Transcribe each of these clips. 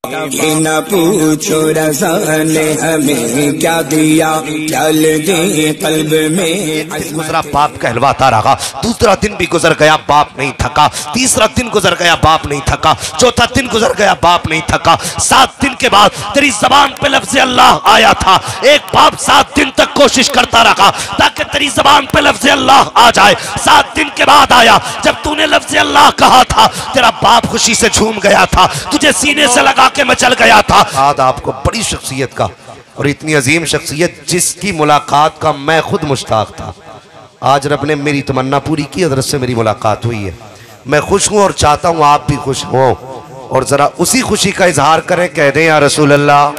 न पूछो रज़ा ने हमें क्या दिया, चल दे कल्ब में। गुजरा बाप कहलवाता रहा, दूसरा दिन भी गुजर गया बाप नहीं थका, तीसरा दिन गुजर गया बाप नहीं थका, चौथा दिन गुजर गया बाप नहीं थका। 7 दिन के बाद तेरी जबान पे लफ्ज़ अल्लाह आया था। एक बाप 7 दिन तक कोशिश करता रहा ताकि तेरी जबान पे लफ्ज़ अल्लाह आ जाए। 7 दिन के बाद आया जब तूने लफ्ज़ अल्लाह कहा था, तेरा बाप खुशी से झूम गया था, तुझे सीने से लगा के मचल गया था। आज आपको बड़ी शख्सियत का, और इतनी अजीम शख्सियत जिसकी मुलाकात का मैं खुद मुश्ताक था, आज रब ने मेरी तमन्ना पूरी की, हज़रत से मेरी मुलाकात हुई है। मैं खुश हूँ और चाहता हूँ आप भी खुश हो, और जरा उसी खुशी का इजहार करें, कह दें या रसूल अल्लाह।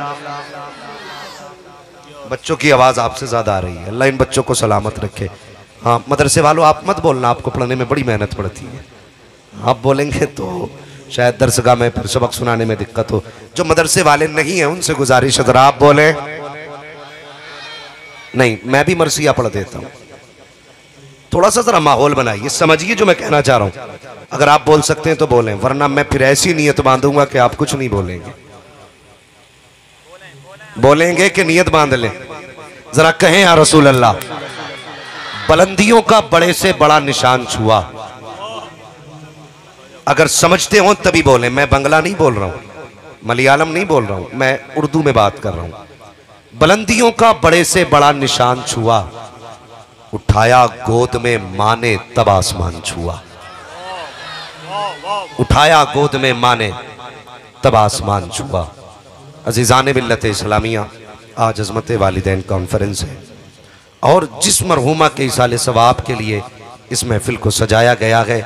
बच्चों की आवाज़ आपसे ज़्यादा आ रही है, अल्लाह इन बच्चों को सलामत रखे। हाँ मदरसे वालों आप मत बोलना, आपको पढ़ने में बड़ी मेहनत पड़ती है, आप बोलेंगे तो शायद दरसगाह में फिर सबक सुनाने में दिक्कत हो। जो मदरसे वाले नहीं हैं उनसे गुजारिश है जरा आप बोले। नहीं मैं भी मरसिया पढ़ देता हूँ, थोड़ा सा जरा माहौल बनाइए, समझिए जो मैं कहना चाह रहा हूँ। अगर आप बोल सकते हैं तो बोलें, वरना मैं फिर ऐसी नीयत बांधूंगा कि आप कुछ नहीं बोलेंगे। बोलेंगे कि नीयत बांध लें? जरा कहें या रसूल अल्लाह। बुलंदियों का बड़े से बड़ा निशान छुआ, अगर समझते हो तभी बोले। मैं बंगला नहीं बोल रहा हूं, मलयालम नहीं बोल रहा हूं, मैं उर्दू में बात कर रहा हूं। बुलंदियों का बड़े से बड़ा निशान छुआ, उठाया गोद में माँ ने तब आसमान छुआ। उठाया गोद में माँ ने तब आसमान छुआ। अजीज़ान मिल्लत इस्लामिया, आज अज़मत वालिदैन कॉन्फ्रेंस है, और जिस मरहूमा के इसाले सवाब के लिए इस महफिल को सजाया गया है,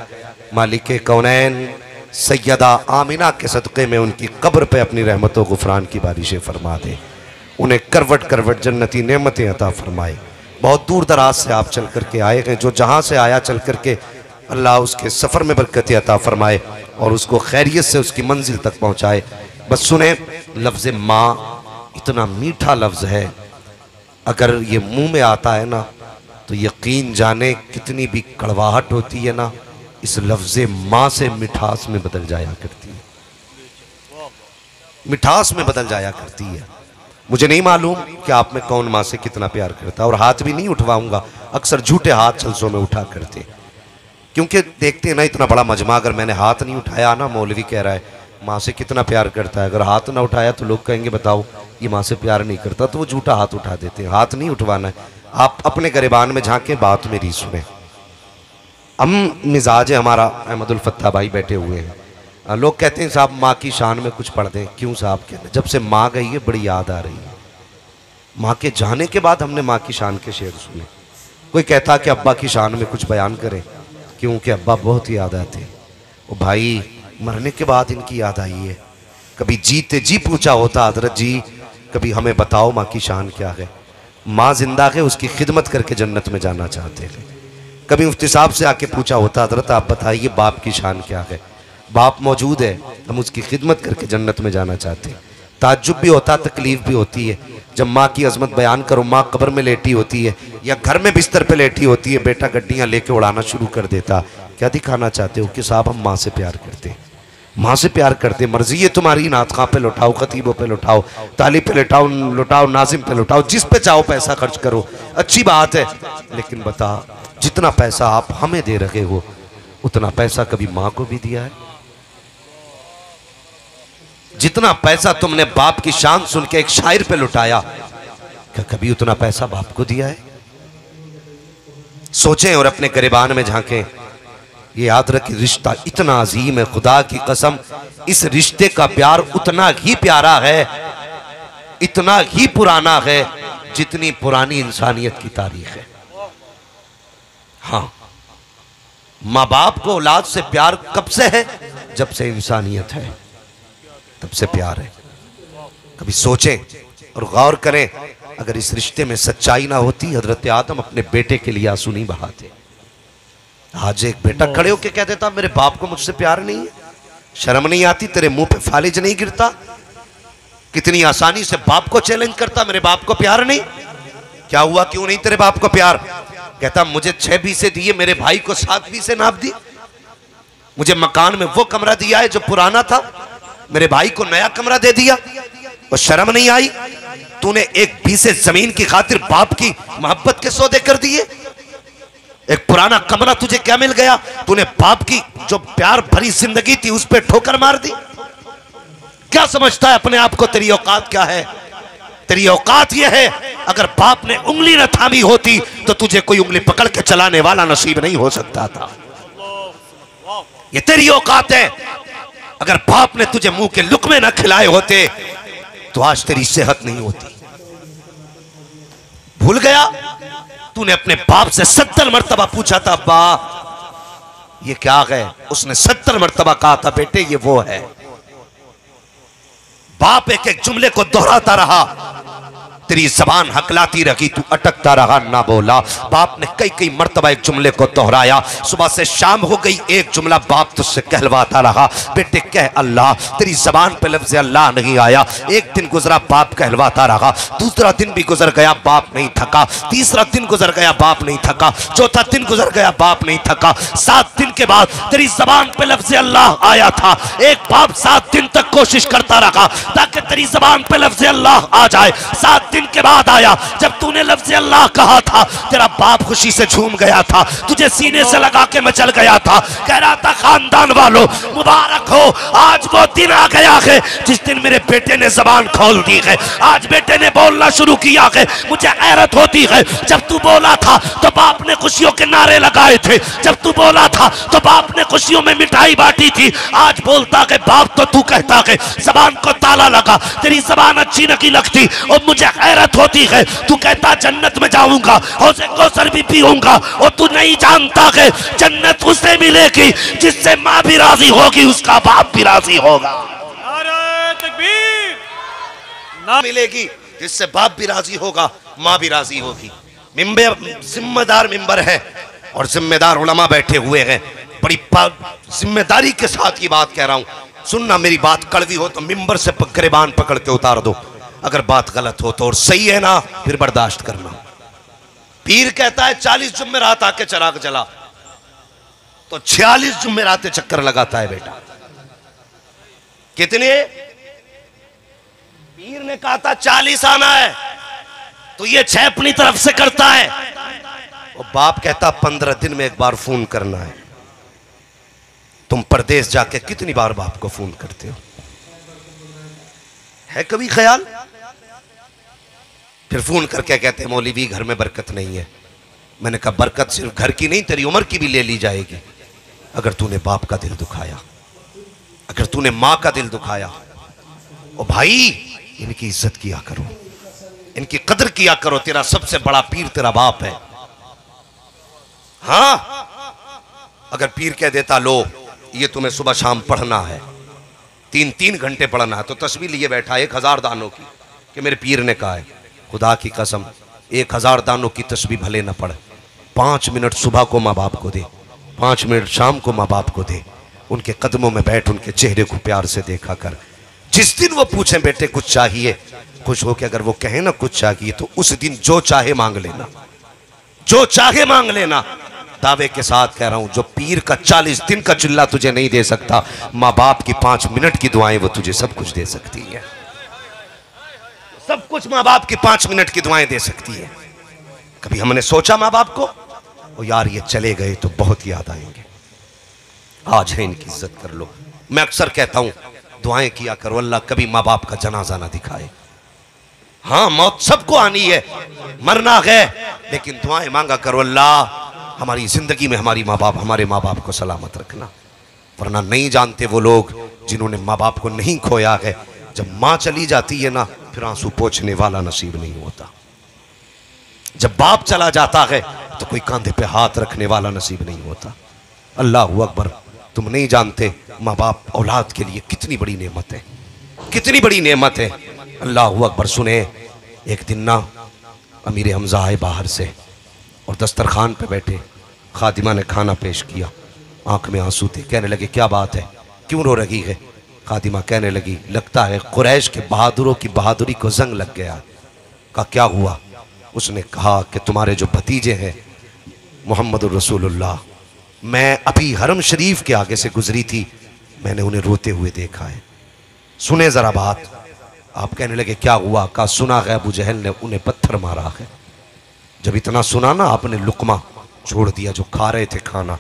मालिक कौनैन सैयदा आमिना के सदक़े में उनकी कब्र पे अपनी रहमत व गुफरान की बारिशें फरमा दे, उन्हें करवट करवट जन्नती नेमतें अता फरमाए। बहुत दूर दराज से आप चल करके आए हैं, जो जहाँ से आया चल करके अल्लाह उसके सफ़र में बरकतें अता फरमाए और उसको खैरियत से उसकी मंजिल तक पहुँचाए। बस सुने, लफ्ज़ माँ इतना मीठा लफ्ज़ है, अगर ये मुँह में आता है ना तो यकीन जाने कितनी भी कड़वाहट होती है ना, इस लफ्ज़ माँ से मिठास में बदल जाया करती है, मिठास में बदल जाया करती है। मुझे नहीं मालूम कि आप में कौन माँ से कितना प्यार करता है, और हाथ भी नहीं उठवाऊंगा, अक्सर झूठे हाथ जलसों में उठा करते, क्योंकि देखते हैं ना इतना बड़ा मजमा, अगर मैंने हाथ नहीं उठाया ना, मौलवी कह रहा है माँ से कितना प्यार करता है, अगर हाथ ना उठाया तो लोग कहेंगे बताओ ये माँ से प्यार नहीं करता, तो वो झूठा हाथ उठा देते हैं। हाथ नहीं उठवाना है, आप अपने गिरबान में झांके, बात मेरी सुने। हम मिजाज है हमारा, अहमदुल फत्ता भाई बैठे हुए हैं, लोग कहते हैं साहब माँ की शान में कुछ पढ़ दें। क्यों साहब? कहते जब से माँ गई है बड़ी याद आ रही है, माँ के जाने के बाद हमने माँ की शान के शेर सुने। कोई कहता कि अब्बा की शान में कुछ बयान करें, क्योंकि अब्बा बहुत याद आते हैं। वो भाई मरने के बाद इनकी याद आई है, कभी जीते जी पूछा होता हजरत जी कभी हमें बताओ माँ की शान क्या है। माँ जिंदा है, उसकी खिदमत करके जन्नत में जाना चाहते हैं। कभी मुफ्ती साहब से आके पूछा होता हजरत आप बताइए बाप की शान क्या है, बाप मौजूद है, हम उसकी खिदमत करके जन्नत में जाना चाहते हैं। ताज्जुब भी होता, तकलीफ भी होती है, जब माँ की अजमत बयान करो, माँ कब्र में लेटी होती है या घर में बिस्तर पे लेटी होती है, बेटा गड्डियाँ लेके उड़ाना शुरू कर देता। क्या दिखाना चाहते हो? कि साहब हम माँ से प्यार करते हैं, माँ से प्यार करते, मर्जी है तुम्हारी, नातखा पे लुटाओ, खतीबों पे लुटाओ, ताली पे लुटाओ, लुटाओ नाजिम पे लुटाओ, जिस पे चाहो पैसा खर्च करो, अच्छी बात है, लेकिन बता जितना पैसा आप हमें दे रहे हो उतना पैसा कभी माँ को भी दिया है? जितना पैसा तुमने बाप की शान सुन के एक शायर पे लुटाया, क्या कभी उतना पैसा बाप को दिया है? सोचें और अपने गिरबान में झांकें। ये याद रखें, रिश्ता इतना अजीम है, खुदा की कसम इस रिश्ते का प्यार उतना ही प्यारा है, इतना ही पुराना है जितनी पुरानी इंसानियत की तारीख है। हाँ, माँ बाप को औलाद से प्यार कब से है? जब से इंसानियत है तब से प्यार है। कभी सोचें और गौर करें, अगर इस रिश्ते में सच्चाई ना होती, हजरत आदम अपने बेटे के लिए आंसू नहीं बहाते। आज एक बेटा खड़े होके कह देता मेरे बाप को मुझसे प्यार नहीं है, शर्म नहीं आती? तेरे मुंह पे फालिज नहीं गिरता? कितनी आसानी से बाप को चैलेंज करता, मेरे बाप को प्यार नहीं। क्या हुआ, क्यों नहीं तेरे बाप को प्यार? कहता मुझे 6 बीसे दिए, मेरे भाई को 7 बीसे नाप दी, मुझे मकान में वो कमरा दिया है जो पुराना था, मेरे भाई को नया कमरा दे दिया और शर्म नहीं आई? तूने एक बीसे जमीन की खातिर बाप की मोहब्बत के सौदे कर दिए। एक पुराना कमरा तुझे क्या मिल गया? तूने बाप की जो प्यार भरी जिंदगी थी उस पर ठोकर मार दी। क्या समझता है अपने आप को? तेरी औकात क्या है? तेरी औकात यह है, अगर बाप ने उंगली न थामी होती तो तुझे कोई उंगली पकड़ के चलाने वाला नसीब नहीं हो सकता था। ये तेरी औकात है। अगर बाप ने तुझे मुंह के लुकमे न खिलाए होते तो आज तेरी सेहत नहीं होती। भूल गया? तूने अपने बाप से 70 मरतबा पूछा था, अब्बा ये क्या है? उसने 70 मरतबा कहा था, बेटे ये वो है। बाप एक एक जुमले को दोहराता रहा, तेरी जबान हकलाती रही, तू अटकता रहा, ना बोला। बाप ने कई कई मर्तबा एक जुमले को दोहराया। सुबह से शाम हो गई, एक जुमला बाप तुझसे कहलवाता रहा, बेटे कह अल्लाह। तेरी जबान पे लफ्ज़ अल्लाह नहीं आया। एक दिन गुजरा, बाप कहलवाता रहा। दूसरा दिन भी गुजर गया, बाप नहीं थका। तीसरा दिन गुजर गया, बाप नहीं थका। चौथा दिन गुजर गया, बाप नहीं थका। 7 दिन के बाद तेरी जबान पे लफ्ज़ अल्लाह आया था। एक बाप 7 दिन तक कोशिश करता रहा ताकि तेरी जबान पे लफ्ज़ अल्लाह आ जाए। 7 दिन के बाद आया। जब तूने लफ्ज़ अल्लाह कहा था, तेरा बाप खुशी से झूम गया था, तुझे सीने से लगा के मचल गया था, कह रहा था, खानदान वालों मुबारक हो, आज वो दिन आ गया है जिस दिन मेरे बेटे ने जबान खोल दी है। आज बेटे ने बोलना शुरू किया है। मुझे हैरत होती है, जब तू बोला था तो बाप ने खुशियों के नारे लगाए थे। जब तू बोला था तो बाप ने खुशियों में मिठाई बांटी थी। आज बोलता है बाप तो तू कहता है जबान को ताला लगा, तेरी जबान अच्छी नहीं लगती। और मुझे हैरत होती है, तू कहता जन्नत में जाऊंगा, हौज़े कौसर भी पीऊंगा, और तू नहीं जानता है जन्नत उसे मिलेगी जिससे माँ भी राजी होगी, उसका बाप भी राजी होगा। नारे तकबीर। ना मिलेगी जिससे बाप भी राजी होगा, माँ भी राजी होगी। मिंबर जिम्मेदार मिंबर है और जिम्मेदार उलमा बैठे हुए हैं। बड़ी जिम्मेदारी के साथ ये बात कह रहा हूँ। सुनना, मेरी बात कड़वी हो तो मिंबर से गिरबान पकड़ के उतार दो। अगर बात गलत हो तो, और सही है ना फिर बर्दाश्त करना। पीर कहता है 40 जुम्मेरात आके चराग जला, तो 46 जुम्मेरातें चक्कर लगाता है बेटा। कितने? पीर ने कहा था 40 आना है, तो ये 6 अपनी तरफ से करता है। और बाप कहता 15 दिन में एक बार फोन करना है। तुम परदेश जाके कितनी बार बाप को फोन करते हो? है कभी ख्याल? फिर फोन करके कहते हैं मौलवी घर में बरकत नहीं है। मैंने कहा बरकत सिर्फ घर की नहीं, तेरी उम्र की भी ले ली जाएगी अगर तूने बाप का दिल दुखाया, अगर तूने माँ का दिल दुखाया। और भाई इनकी इज्जत किया करो, इनकी कदर किया करो। तेरा सबसे बड़ा पीर तेरा बाप है। हाँ, अगर पीर कह देता लो ये तुम्हें सुबह शाम पढ़ना है, 3-3 घंटे पढ़ना है, तो तस्वीर लिए बैठा 1000 दानों की कि मेरे पीर ने कहा है, खुदा की कसम 1000 दानों की तस्बीह भले न पढ़, 5 मिनट सुबह को माँ बाप को दे, 5 मिनट शाम को माँ बाप को दे। उनके कदमों में बैठ, उनके चेहरे को प्यार से देखा कर। जिस दिन वो पूछें बेटे कुछ चाहिए, खुश हो के अगर वो कहे ना कुछ चाहिए, तो उस दिन जो चाहे मांग लेना, जो चाहे मांग लेना। दावे के साथ कह रहा हूं, जो पीर का 40 दिन का चिल्ला तुझे नहीं दे सकता, माँ बाप की 5 मिनट की दुआएं वो तुझे सब कुछ दे सकती है। सब कुछ माँ बाप की 5 मिनट की दुआएं दे सकती है। कभी हमने सोचा माँ बाप को, ओ यार ये चले गए तो बहुत याद आएंगे, आज है इनकी इज्जत कर लो। मैं अक्सर कहता हूं दुआएं किया करो, अल्लाह कभी माँ बाप का जनाजा ना दिखाए। हाँ, मौत सबको आनी है, मरना है, लेकिन दुआएं मांगा करो, अल्लाह हमारी जिंदगी में हमारी माँ बाप, हमारे माँ बाप को सलामत रखना। वरना नहीं जानते वो लोग जिन्होंने माँ बाप को नहीं खोया है, जब माँ चली जाती है ना, फिर आंसू पोंछने वाला नसीब नहीं होता। जब बाप चला जाता है तो कोई कांधे पे हाथ रखने वाला नसीब नहीं होता। अल्लाह अकबर, तुम नहीं जानते माँ बाप औलाद के लिए कितनी बड़ी नेमत है, कितनी बड़ी नेमत है। अल्लाह अकबर। सुने, एक दिन ना अमीर हमजा आए बाहर से और दस्तरखान पे बैठे, खादिमा ने खाना पेश किया, आंख में आंसू थे। कहने लगे क्या बात है, क्यों रो रही है? खादिमा कहने लगी, लगता है कुरैश के बहादुरों की बहादुरी को जंग लग गया। कहा क्या हुआ? उसने कहा कि तुम्हारे जो भतीजे हैं मोहम्मद रसूलुल्लाह, मैं अभी हरम शरीफ के आगे से गुजरी थी, मैंने उन्हें रोते हुए देखा है। सुने जरा बात। आप कहने लगे क्या हुआ? कहा सुना है अबू जहल ने उन्हें पत्थर मारा है। जब इतना सुना ना, आपने लुकमा छोड़ दिया जो खा रहे थे खाना,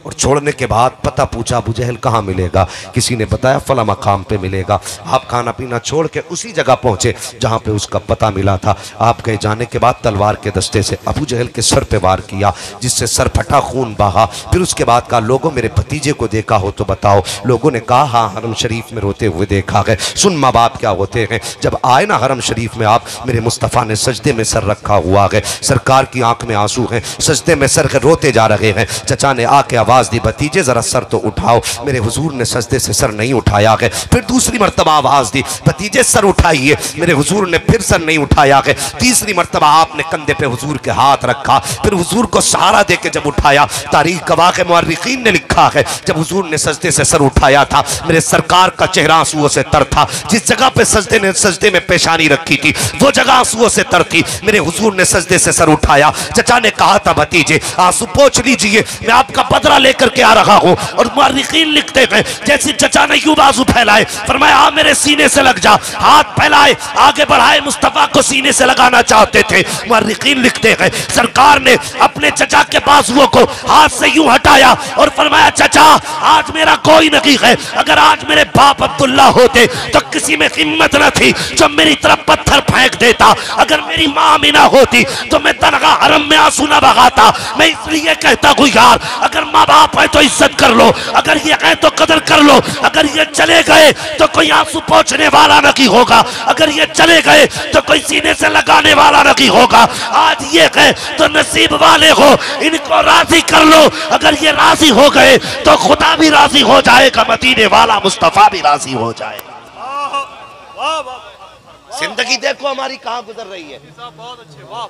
और छोड़ने के बाद पता पूछा अबू जहल कहाँ मिलेगा। किसी ने बताया फला मकाम पे मिलेगा। आप खाना पीना छोड़ के उसी जगह पहुंचे जहां पे उसका पता मिला था। आप गए, जाने के बाद तलवार के दस्ते से अबू जहल के सर पे वार किया, जिससे सर फटा, खून बहा। फिर उसके बाद कहा लोगों मेरे भतीजे को देखा हो तो बताओ। लोगों ने कहा हाँ हरम शरीफ में रोते हुए देखा है। सुन माँ बाप क्या होते हैं। जब आए ना हरम शरीफ में आप, मेरे मुस्तफ़ा ने सजदे में सर रखा हुआ है, सरकार की आंख में आंसू हैं, सजदे में सर रोते जा रहे हैं। चचा ने आके आवाज दी भतीजे जरा सर तो उठाओ। मेरे हुजूर ने सजदे से सर नहीं उठाया है। फिर दूसरी मर्तबा आवाज दी भतीजे सर उठाइए। मेरे हुजूर ने फिर सर नहीं उठाया है। तीसरी मर्तबा आपने कंधे पे हुजूर के हाथ रखा, फिर हुजूर को सहारा देके जब उठाया, तारीख गवाह के मुअर्रिखीन ने लिखा है जब हुजूर ने सजदे से सर उठाया था, मेरे सरकार का चेहरा आंसुओं से तर था। जिस जगह पे सजदे में पेशानी रखी थी वो जगह आंसुओं से तर थी। मेरे हुजूर ने सजदे से सर उठाया। चचा ने कहा था भतीजे आंसू पोंछ लीजिए, मैं आपका बदला लेकर के आ रहा हूं। और मुअर्रिखीन लिखते हैं जैसे चचा ने यूं बाजू फैलाए, फरमाया आ मेरे सीने से लग जा। हाथ फैलाए, आगे बढ़ाए, मुस्तफा को सीने से लगाना चाहते थे। मुअर्रिखीन लिखते हैं सरकार ने अपने चचा के बाजुओं को हाथ से यूं हटाया और फरमाया चचा आज मेरा कोई नहीं है। अगर आज मेरे बाप अब्दुल्ला होते तो किसी में हिम्मत न थी जो मेरी तरफ पत्थर फेंक देता। अगर मेरी मां आमिना होती तो मैं तनहा हरम में आंसू न बहाता। मैं इसलिए कहता हूं यार अगर माँ बाप है तो इज्जत कर लो, अगर ये है तो कदर कर लो। अगर ये चले गए तो कोई आंसू पोंछने वाला नहीं होगा, अगर ये चले गए तो कोई सीने से लगाने वाला नहीं होगा। आज ये है तो नसीब वाले हो, इनको राजी कर लो। अगर ये राजी हो गए तो खुदा भी राजी हो जाएगा, मदीने वाला मुस्तफा भी राजी हो जाएगा। वाह वाह, जिंदगी देखो हमारी कहां गुजर रही है। बहुत अच्छे, वाह।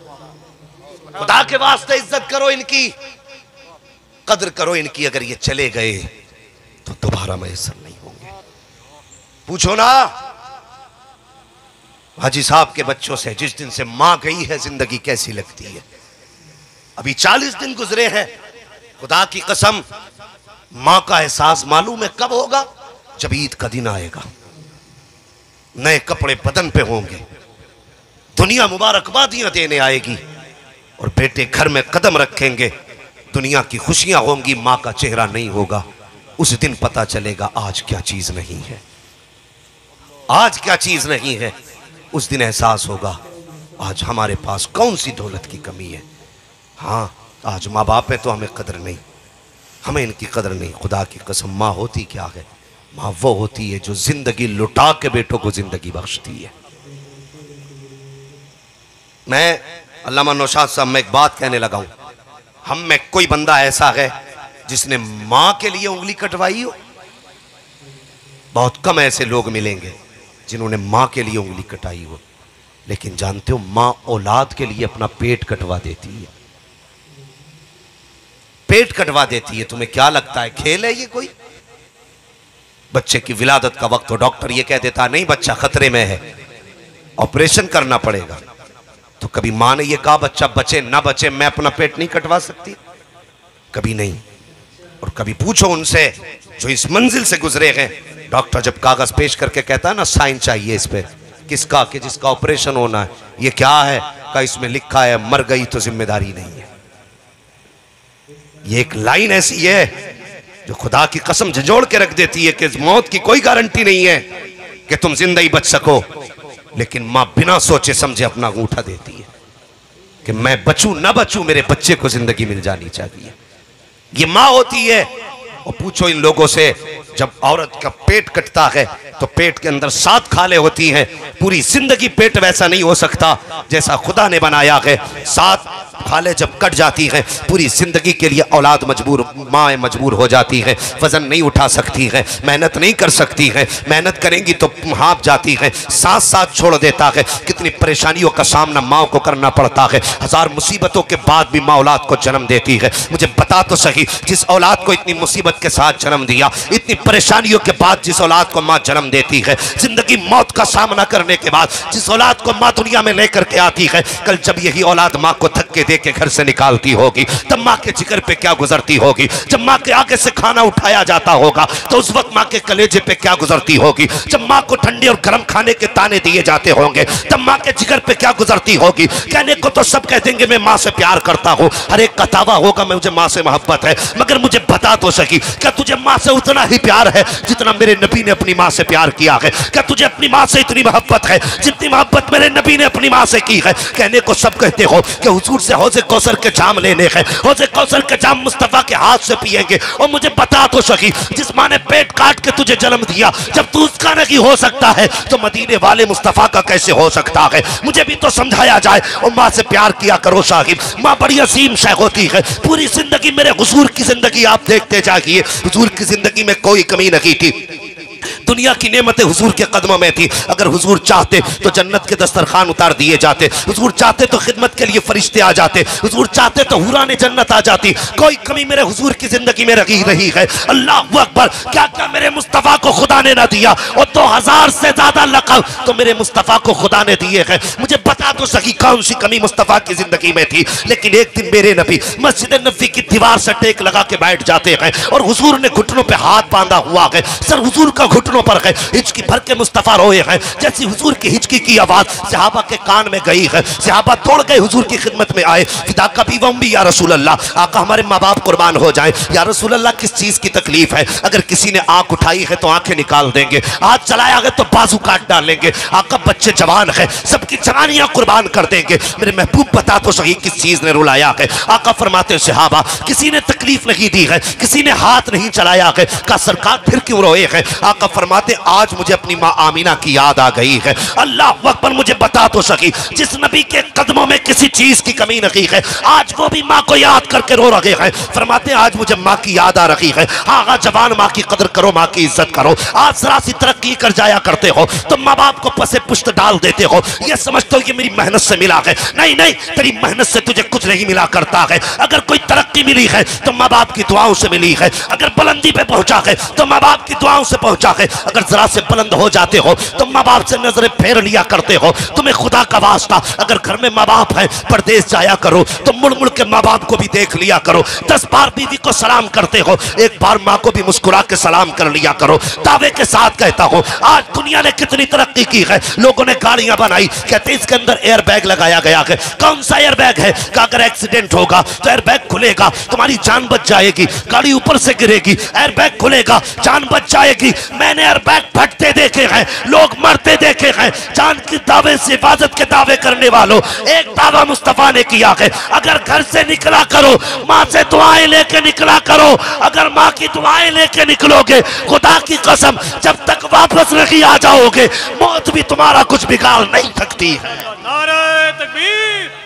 खुदा के वास्ते इज्जत करो इनकी, कदर करो इनकी। अगर ये चले गए तो दोबारा मैसर नहीं होंगे। पूछो ना हाजी साहब के बच्चों से, जिस दिन से मां गई है जिंदगी कैसी लगती है। अभी 40 दिन गुजरे हैं। खुदा की कसम मां का एहसास मालूम है कब होगा? जब ईद का दिन आएगा, नए कपड़े बदन पे होंगे, दुनिया मुबारकबादियां देने आएगी और बेटे घर में कदम रखेंगे, दुनिया की खुशियां होंगी, मां का चेहरा नहीं होगा। उस दिन पता चलेगा आज क्या चीज नहीं है, आज क्या चीज नहीं है। उस दिन एहसास होगा आज हमारे पास कौन सी दौलत की कमी है। हाँ आज माँ बाप है तो हमें कदर नहीं, हमें इनकी कदर नहीं। खुदा की कसम माँ होती क्या है? माँ वो होती है जो जिंदगी लुटा के बेटों को जिंदगी बख्शती है। मैं अल्लामा नौशाद साहब में एक बात कहने लगा हूं, हम में कोई बंदा ऐसा है जिसने मां के लिए उंगली कटवाई हो? बहुत कम ऐसे लोग मिलेंगे जिन्होंने मां के लिए उंगली कटाई हो। लेकिन जानते हो मां औलाद के लिए अपना पेट कटवा देती है, पेट कटवा देती है। तुम्हें क्या लगता है खेल है ये कोई? बच्चे की विलादत का वक्त हो, डॉक्टर ये कह देता नहीं बच्चा खतरे में है, ऑपरेशन करना पड़ेगा, तो कभी मां ने ये कहा बच्चा बचे ना बचे मैं अपना पेट नहीं कटवा सकती? कभी नहीं। और कभी पूछो उनसे जो इस मंजिल से गुजरे हैं, डॉक्टर जब कागज पेश करके कहता है ना साइन चाहिए इस पे, किसका? कि जिसका ऑपरेशन होना है। ये क्या है? का इसमें लिखा है मर गई तो जिम्मेदारी नहीं है। ये एक लाइन ऐसी है जो खुदा की कसम झंझोड़ के रख देती है कि मौत की कोई गारंटी नहीं है कि तुम जिंदा ही बच सको। लेकिन मां बिना सोचे समझे अपना अंगूठा देती है कि मैं बचूं ना बचूं मेरे बच्चे को जिंदगी मिल जानी चाहिए। ये मां होती है। और पूछो इन लोगों से, जब औरत का पेट कटता है तो पेट के अंदर 7 खाले होती हैं। पूरी जिंदगी पेट वैसा नहीं हो सकता जैसा खुदा ने बनाया है। 7 खाले जब कट जाती हैं पूरी जिंदगी के लिए औलाद मजबूर, माँ मजबूर हो जाती है, वजन नहीं उठा सकती है, मेहनत नहीं कर सकती है, मेहनत करेंगी तो हाँप जाती है, साथ साथ छोड़ देता है। कितनी परेशानियों का सामना माँ को करना पड़ता है। 1000 मुसीबतों के बाद भी माँ औलाद को जन्म देती है। मुझे बता तो सही, जिस औलाद को इतनी मुसीबत के साथ जन्म दिया, इतनी परेशानियों के बाद जिस औलाद को माँ जन्म देती है, जिंदगी मौत का सामना करने होने के बाद जिस औलाद को माँ दुनिया में लेकर के आती है, कल जब यही औलाद माँ को धक्के दे के घर से निकालती होगी, तब माँ के जिगर पे क्या गुजरती होगी। जब माँ के आगे से खाना उठाया जाता होगा तो उस वक्त माँ के कलेजे पे क्या गुजरती होगी। जब माँ को ठंडे और गर्म खाने के ताने दिए जाते होंगे तब माँ के जिगर पे क्या गुजरती होगी। कहने को तो सब कह देंगे मैं माँ से प्यार करता हूँ, हर एक का दावा होगा मुझे माँ से मोहब्बत है, मगर मुझे बता तो सकी क्या तुझे माँ से उतना ही प्यार है जितना मेरे नबी ने अपनी माँ से प्यार किया है। क्या तुझे अपनी माँ से इतनी मोहब्बत है जितनी मोहब्बत मेरे नबी ने अपनी माँ से की है। कहने को सब कहते हो कि हुजूर से हौज़े कौसर के जाम लेने हैं, हौज़े कौसर के जाम मुस्तफ़ा के हाथ से पिएंगे। और मुझे बता तो सकी जिस माँ ने पेट काट के तुझे जन्म दिया, जब तू उसका नहीं हो सकता है तो मदीने वाले मुस्तफ़ा का कैसे हो सकता है। मुझे भी तो समझाया जाए। और माँ से प्यार किया करो साहिब, माँ बड़ी अजीम शय होती है। पूरी जिंदगी मेरे हुजूर की जिंदगी आप देखते जाइए, हुजूर की जिंदगी में कोई कमी नहीं थी। दुनिया की नेमतें हुजूर के कदमों में थी। अगर हुजूर चाहते तो जन्नत के दस्तरखान उतार दिए जाते, हुजूर चाहते तो खिदमत के लिए फरिश्ते आ जाते, हुजूर चाहते तो हुराने जन्नत आ जाती। कोई कमी मेरे हुजूर की जिंदगी में रही रही है। अल्लाह अकबर, क्या क्या मेरे मुस्तफ़ा को खुदा ने ना दिया। और 2000 से ज्यादा लक़ब तो मेरे मुस्तफ़ा को खुदा ने दिए हैं। मुझे बता तो सकी कौन सी कमी मुस्तफ़ा की जिंदगी में थी। लेकिन एक दिन मेरे नबी मस्जिद नबी की दीवार से टेक लगा के बैठ जाते हैं और हुजूर ने घुटनों पे हाथ बांधा हुआ है, सर हुजूर का घुटनों पर है, हिचकी भर के मुस्तफा रोए हैं। जैसी हुजूर की हिचकी की आवाज सहाबा के कान में गई है, सहाबा दौड़ गए हुजूर की खिदमत में आए। फिदा का भी वम भी या रसूल अल्लाह, आका हमारे माँ बाप कुर्बान हो जाए। या रसूल अल्लाह किस चीज की तकलीफ है। अगर किसी ने आंख उठाई है तो आंखें निकाल देंगे, हाथ चलाया है तो बाजू काट डालेंगे। आका बच्चे जवान है, सबकी जवानियां कुर्बान कर देंगे। मेरे महबूब बता तो सही किस चीज ने रुलाया है। आका फरमाते सहाबा किसी ने तकलीफ नहीं दी है, किसी ने हाथ नहीं चलाया है। का सरकार फिर क्यों रोए हैं। आका फरमाते आज मुझे अपनी माँ आमीना की याद आ गई है। अल्लाह अकबर, मुझे बता तो सकी जिस नबी के कदमों में किसी चीज की कमी नहीं है, आज वो भी माँ को याद करके रो रहे हैं। फरमाते आज मुझे माँ की याद आ रही है। हाँ जवान, माँ की कदर करो, माँ की इज्जत करो। आज जरा सी तरक्की कर जाया करते हो तो माँ बाप को पसे पुश्त डाल देते हो, ये समझते हो ये मेरी मेहनत से मिला है। नहीं नहीं, तेरी मेहनत से तुझे कुछ नहीं मिला करता है। अगर कोई तरक्की मिली है तो माँ बाप की दुआओं से मिली है। अगर बुलंदी पे पहुंचा है तो माँ बाप की दुआओं से पहुंचा है। अगर जरा से बुलंद हो जाते हो तो माँ बाप से नजरें फेर लिया करते हो। तुम्हें खुदा का वास्ता, अगर घर में माँ बाप है परदेश जाया करो तो मुड़ मुड़ के माँ बाप को भी देख लिया करो। 10 बार बीवी को सलाम करते हो, एक बार माँ को भी मुस्कुरा के सलाम कर लिया करो। दावे के साथ कहता हूँ आज दुनिया ने कितनी तरक्की की है। लोगों ने गाड़ियां बनाई, कहते इसके अंदर एयर बैग लगाया गया है। कौन सा एयर बैग है? कि अगर एक्सीडेंट होगा तो एयर बैग खुलेगा, तुम्हारी जान बच जाएगी। गाड़ी ऊपर से गिरेगी, एयर बैग खुलेगा, जान बच जाएगी। मैंने एयर बैग फटते देखे हैं, लोग मरते देखे हैं। जान की दावे से हिफाजत के दावे करने वालों, एक दावा मुस्तफा ने किया है, अगर घर से निकला करो माँ से दुआएं लेके निकला करो। अगर माँ की दुआएं लेके निकलोगे खुदा की कसम जब तक वापस नहीं आ जाओगे मौत भी तुम्हारा कुछ बिगाड़ नहीं सकती है। नारे तकबीर।